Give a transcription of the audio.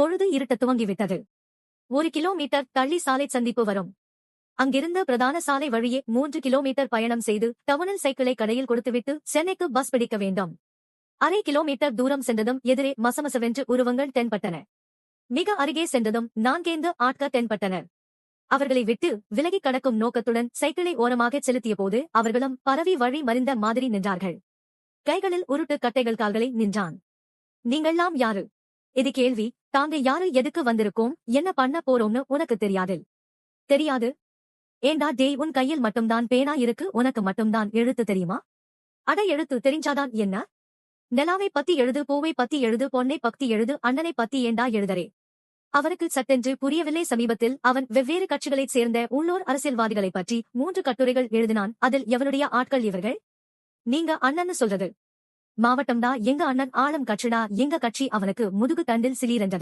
பொழுது இருட்ட துவங்கிவிட்டது. 1 கிலோமீட்டர் தள்ளி சாலை சந்திப்பு வரும். அங்கிருந்த பிரதான சாலை வழியே 3 கிலோமீட்டர் பயணம் செய்து டவுனில் சைக்கிளை கடையில் கொடுத்துவிட்டு சென்னைக்கு பஸ் பிடிக்க வேண்டும். அரை கிலோமீட்டர் தூரம் சென்றதும் எதிரே மசமசவென்று உருவங்கள் தென்பட்டன. மிக அருகே சென்றதும் 4 ஆட்கள் தென்பட்டனர். அவர்களை விட்டு விலகி கடக்கும் நோக்கத்துடன் சைக்கிளை ஓரமாகச் செலுத்திய போது அவர்களும் பரவி வழி மறிந்த மாதிரி நின்றார்கள். கைகளில் உருட்டு கட்டைகள் கால்களை நின்றான். நீங்கள்லாம் யாரு? இது கேள்வி. தாங்க யாரு, எதுக்கு வந்திருக்கோம், என்ன பண்ண போறோம்னு உனக்கு தெரியாது? தெரியாது? ஏண்டா டேய், உன் கையில் மட்டும்தான் பேனா இருக்கு, உனக்கு மட்டும்தான் எழுத்து தெரியுமா? அட, எழுத்து தெரிஞ்சாதான் என்ன? நிலாவை பத்தி எழுது, பூவை பத்தி எழுது, பொன்னை பத்தி எழுது, அண்ணனை பத்தி ஏண்டா எழுதரே? அவருக்கு சட்டென்று புரியவில்லை. சமீபத்தில் அவன் வெவ்வேறு கட்சிகளைச் சேர்ந்த உள்ளூர் அரசியல்வாதிகளைப் பற்றி 3 கட்டுரைகள் எழுதினான். அதில் எவனுடைய ஆட்கள் இவர்கள்? நீங்க அண்ணன்னு சொல்றது மாவட்டம்டா, எங்க அண்ணன் ஆளும் கட்சிடா, எங்க கட்சி. அவனுக்கு முதுகு தண்டில் சிலீரென்றது.